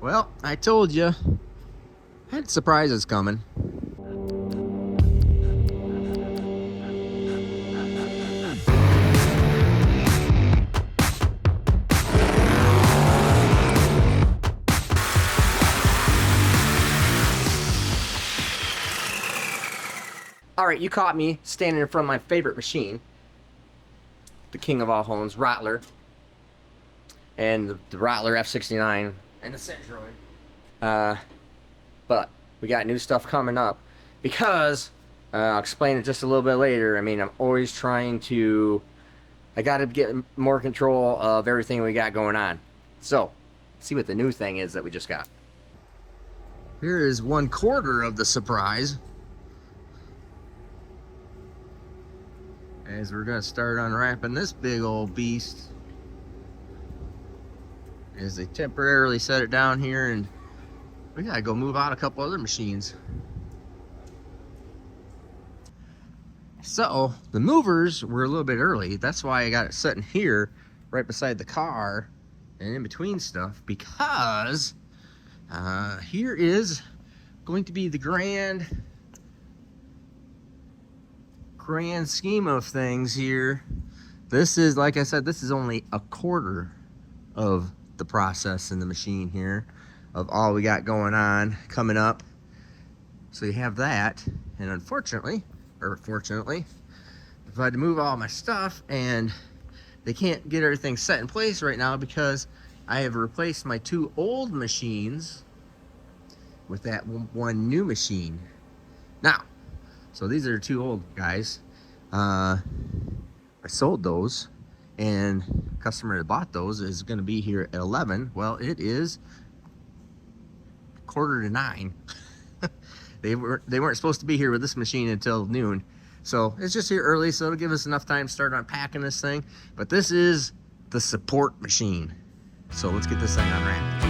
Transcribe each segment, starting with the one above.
Well, I told you, I had surprises coming. All right, you caught me standing in front of my favorite machine, the king of all homes, Rattler, and the Rattler F69 and the Centroid. But we got new stuff coming up because I'll explain it just a little bit later. I mean, I'm always trying to. I got to get more control of everything we got going on. So, let's see what the new thing is that we just got. Here is 1/4 of the surprise. As we're gonna start unwrapping this big old beast. As they temporarily set it down here, and we gotta go move out a couple other machines. So the movers were a little bit early. That's why I got it sitting here right beside the car and in between stuff, because here is going to be the grand scheme of things here. This is, like I said, this is only 1/4 of the process in the machine here of all we got going on coming up. So you have that, and unfortunately, or fortunately, I've had to move all my stuff, and they can't get everything set in place right now because I have replaced my 2 old machines with that one new machine. Now, so these are 2 old guys. I sold those, and the customer that bought those is going to be here at 11. Well, it is 8:45. They weren't supposed to be here with this machine until noon. So it's just here early, so it'll give us enough time to start unpacking this thing. But this is the support machine. So let's get this thing unwrapped.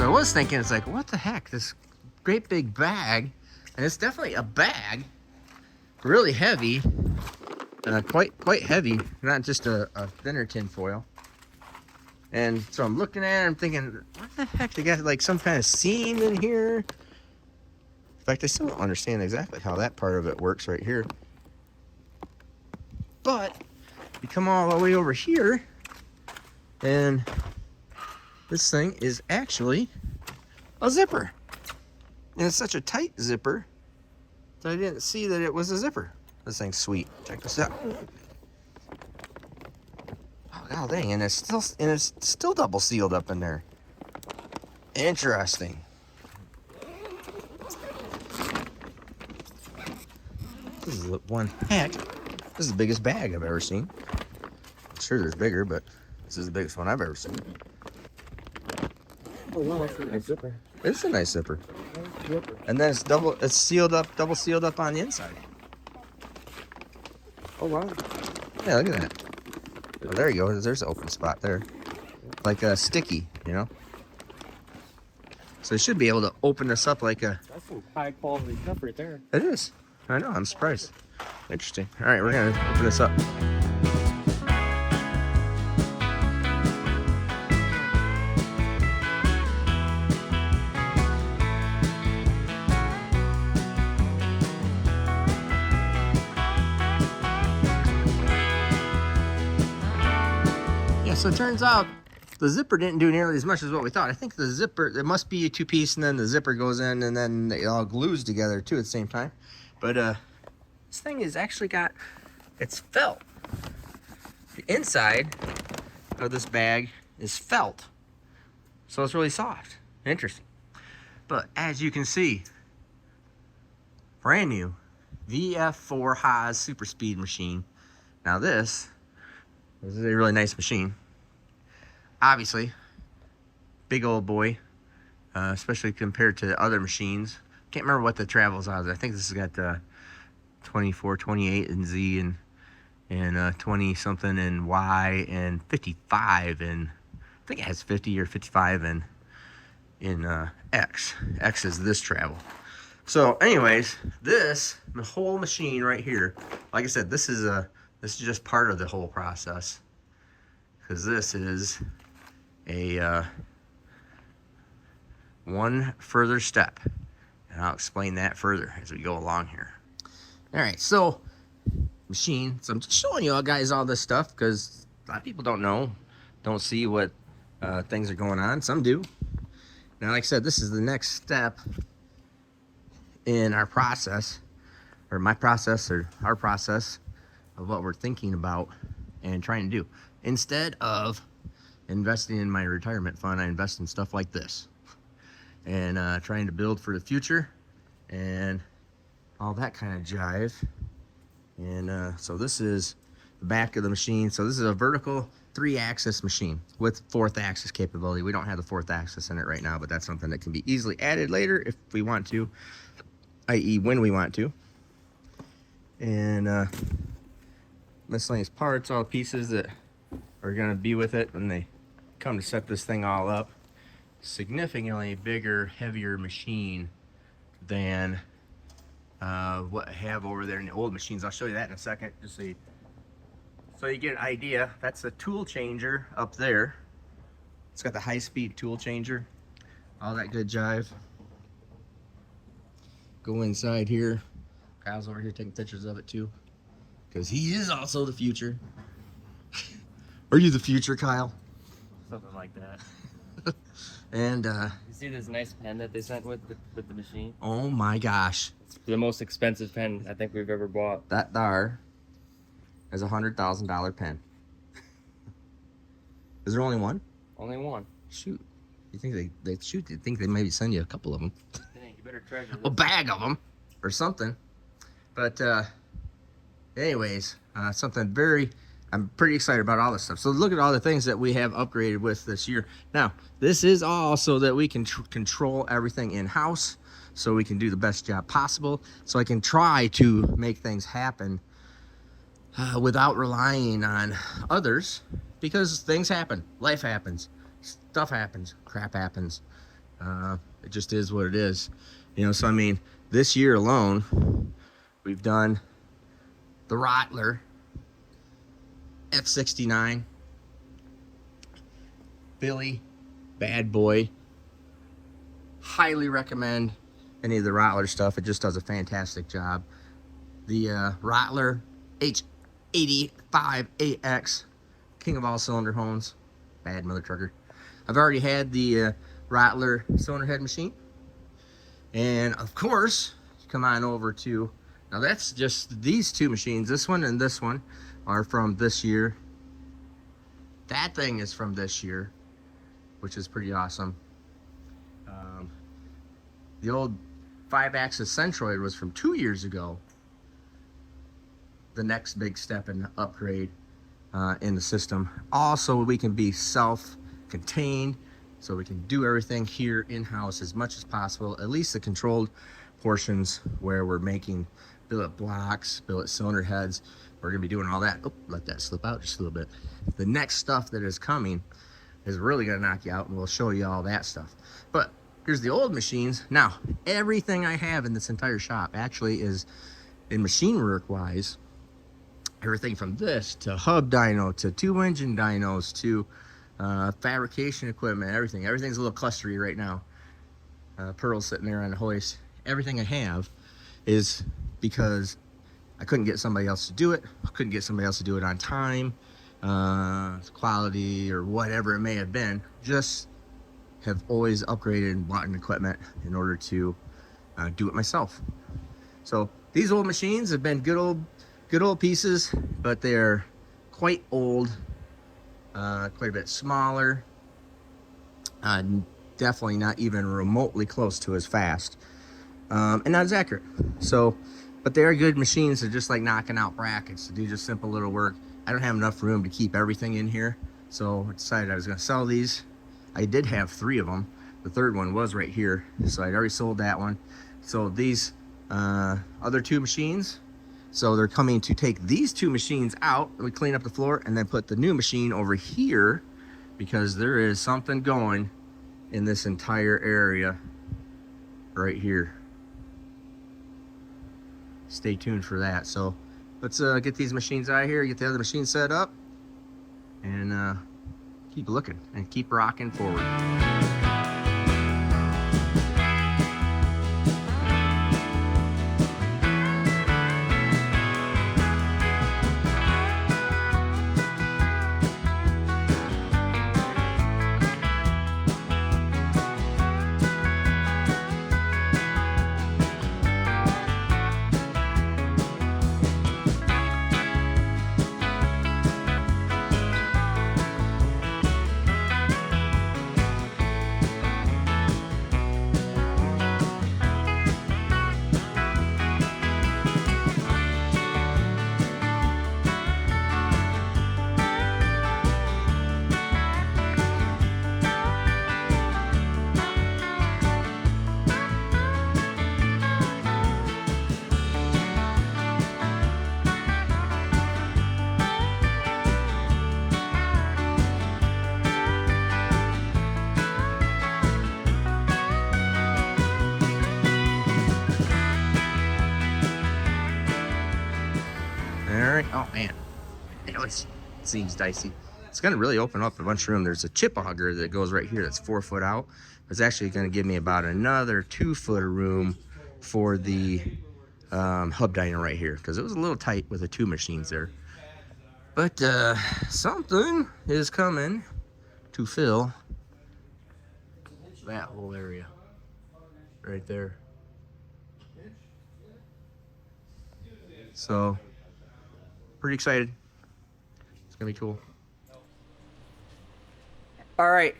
I was thinking, it's like, what the heck, this great big bag, and it's definitely a bag, really heavy, quite heavy, not just a thinner tin foil. And so I'm looking at it, I'm thinking, what the heck, they got like some kind of seam in here. In fact, I still don't understand exactly how that part of it works right here. But you come all the way over here, and this thing is actually a zipper. And it's such a tight zipper that I didn't see that it was a zipper. This thing's sweet. Check this out. Oh god dang, and it's still double sealed up in there. Interesting. This is one heck. This is the biggest bag I've ever seen. I'm sure there's bigger, but this is the biggest one I've ever seen. Oh wow, that's a nice zipper. It's a nice zipper. And then it's sealed up, double sealed up on the inside. Oh wow. Yeah, look at that. Oh, there you go. There's an open spot there. Like a sticky, you know? So you should be able to open this up like a... That's some high quality stuff right there. It is. I know, I'm surprised. Interesting. All right, we're gonna open this up. So it turns out the zipper didn't do nearly as much as what we thought. I think the zipper, it must be a 2-piece, and then the zipper goes in, and then it all glues together too at the same time. But this thing has actually got, it's felt. The inside of this bag is felt. So it's really soft. Interesting. But as you can see, brand new VF4 Haas super speed machine. Now this This is a really nice machine. Obviously, big old boy, especially compared to other machines. Can't remember what the travels are. I think this has got 24, 28 in Z and 20 something in Y and 55 and I think it has 50 or 55 in X. X is this travel. So anyways, the whole machine right here, like I said, this is just part of the whole process, because this is a one further step, and I'll explain that further as we go along here. All right, so machine. So I'm just showing you all guys all this stuff because a lot of people don't see what things are going on. Some do. Now, like I said, this is the next step in our process, or my process, or our process of what we're thinking about and trying to do. Instead of investing in my retirement fund, I invest in stuff like this and trying to build for the future and all that kind of jive. And so this is the back of the machine. So this is a vertical 3-axis machine with 4th axis capability. We don't have the 4th axis in it right now, but that's something that can be easily added later if we want to, i.e. when we want to. And miscellaneous parts, all the pieces that are going to be with it when they come to set this thing all up. Significantly bigger, heavier machine than what I have over there in the old machines. I'll show you that in a second, just so you get an idea. That's a tool changer up there. It's got the high-speed tool changer, all that good jive. Go inside here. Kyle's over here taking pictures of it too, because he is also the future. Are you the future, Kyle? Something like that. And You see this nice pen that they sent with the machine? oh my gosh, It's the most expensive pen I think we've ever bought. that there is a $100,000 pen. Is there only one? Only one. Shoot, you think they shoot? You think they maybe send you a couple of them? Dang, you better treasure A this. bag of them or something. But anyways, something I'm pretty excited about all this stuff. So look at all the things that we have upgraded with this year. Now, this is all so that we can control everything in-house, so we can do the best job possible, so I can try to make things happen without relying on others, because things happen, life happens, stuff happens, crap happens. It just is what it is. So I mean, this year alone, we've done the Rattler F69, Billy, bad boy. Highly recommend any of the Rattler stuff. It just does a fantastic job. The Rattler H85AX, king of all cylinder hones, bad mother trucker. I've already had the Rattler cylinder head machine, and of course, come on over to, now that's just these two machines. This one and this one are from this year. That thing is from this year, which is pretty awesome. The old 5-axis Centroid was from 2 years ago. The next big step in upgrade in the system. Also, we can be self-contained, so we can do everything here in-house as much as possible, at least the controlled portions where we're making billet blocks, billet cylinder heads. We're gonna be doing all that. Oh, let that slip out just a little bit. The next stuff that is coming is really gonna knock you out, and we'll show you all that stuff. But here's the old machines. Now, everything I have in this entire shop actually is, in machine work wise, everything from this to hub dyno to 2-engine dynos to fabrication equipment, everything's a little clustery right now. Pearl's sitting there on the hoist. Everything I have is because I couldn't get somebody else to do it. I couldn't get somebody else to do it on time, quality, or whatever it may have been. Just have always upgraded and bought equipment in order to do it myself. So these old machines have been good old pieces, but they're quite old, quite a bit smaller, definitely not even remotely close to as fast, and not as accurate. So, but they are good machines to just like knocking out brackets, to do just simple little work. I don't have enough room to keep everything in here. So I decided I was gonna sell these. I did have 3 of them. The third one was right here. So I'd already sold that one. So these other 2 machines, so they're coming to take these 2 machines out. We clean up the floor and then put the new machine over here, because there is something going in this entire area right here. Stay tuned for that. So let's get these machines out of here, get the other machine set up, and keep looking and keep rocking forward. Oh man, it always seems dicey. It's gonna really open up a bunch of room. There's a chip auger that goes right here that's 4 foot out. It's actually gonna give me about another 2 foot of room for the hub diner right here, because it was a little tight with the 2 machines there. But something is coming to fill that whole area right there. So pretty excited. It's gonna be cool. All right,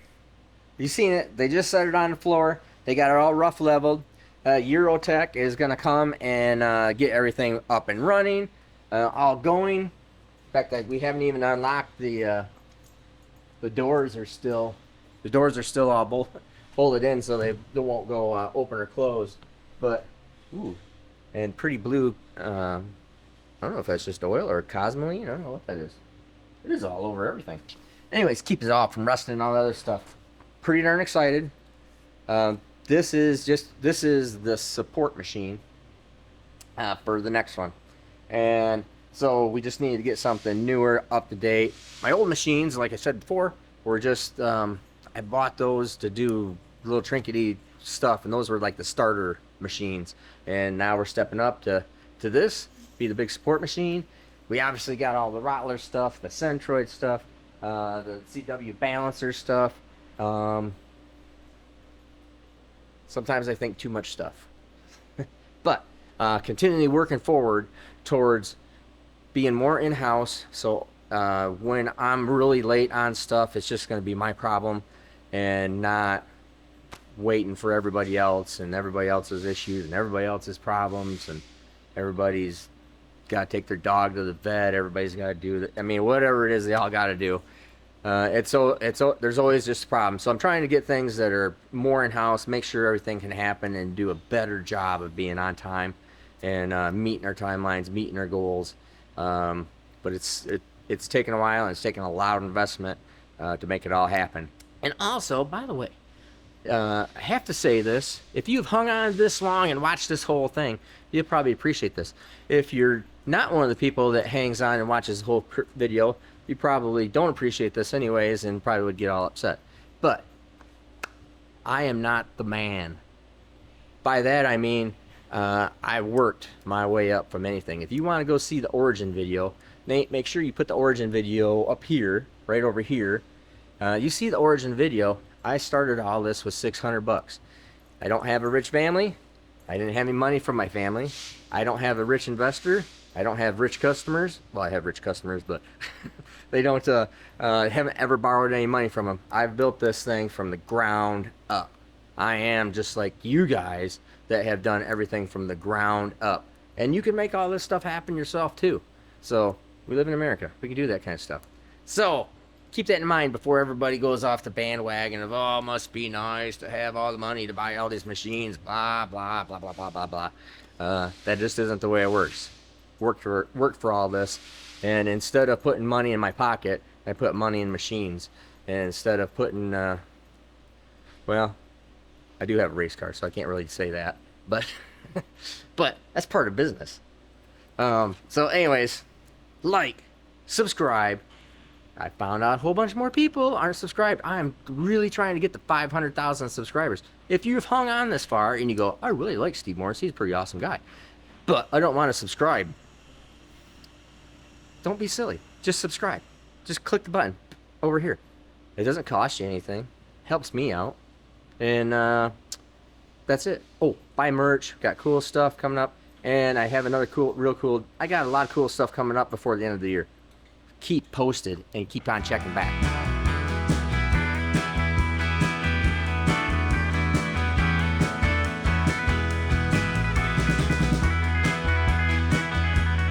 you seen it. They just set it on the floor. They got it all rough leveled. Eurotech is gonna come and get everything up and running, all going. In fact, we haven't even unlocked the doors are still all bolted in, so they won't go open or close. But ooh, and pretty blue. I don't know if that's just oil or cosmoline. I don't know what that is. It is all over everything. Anyways, keeps it off from rusting and all that other stuff. Pretty darn excited. This is the support machine for the next one. And so we just needed to get something newer, up to date. My old machines, like I said before, were just, I bought those to do little trinkety stuff, and those were like the starter machines. And now we're stepping up to this, be the big support machine. We obviously got all the Rottler stuff, the Centroid stuff, the CW balancer stuff. Sometimes I think too much stuff. But continually working forward towards being more in-house. So when I'm really late on stuff, it's just going to be my problem, and not waiting for everybody else and everybody else's issues and everybody else's problems, and everybody's got to take their dog to the vet. Everybody's got to do that. I mean, whatever it is, they all got to do. There's always just a problem. So I'm trying to get things that are more in-house, make sure everything can happen, and do a better job of being on time and meeting our timelines, meeting our goals. But it's taken a while, and it's taken a lot of investment to make it all happen. And also, by the way, I have to say this: if you've hung on this long and watched this whole thing, you'll probably appreciate this. If you're not one of the people that hangs on and watches the whole video, you probably don't appreciate this anyways, and probably would get all upset. But I am not the man. By that I mean I worked my way up from anything. If you want to go see the origin video, Nate, make sure you put the origin video up here, right over here. You see the origin video. I started all this with $600. I don't have a rich family. I didn't have any money from my family. I don't have a rich investor. I don't have rich customers. Well, I have rich customers, but they don't haven't ever borrowed any money from them. I've built this thing from the ground up. I am just like you guys that have done everything from the ground up. And you can make all this stuff happen yourself too. So We live in America. We can do that kind of stuff. So keep that in mind before everybody goes off the bandwagon of, oh, it must be nice to have all the money to buy all these machines, blah, blah, blah, blah, blah, blah, blah. That just isn't the way it works. Worked for all this, and instead of putting money in my pocket, I put money in machines. And instead of putting, well, I do have a race car, so I can't really say that, but but that's part of business. So anyways, like, subscribe. I found out a whole bunch more people aren't subscribed. I'm really trying to get to 500,000 subscribers. If you've hung on this far and you go, I really like Steve Morris, he's a pretty awesome guy, but I don't want to subscribe, don't be silly. Just subscribe. Just click the button over here. It doesn't cost you anything. Helps me out. And that's it. Oh, buy merch. Got cool stuff coming up. And I have another I got a lot of cool stuff coming up before the end of the year. Keep posted and keep on checking back.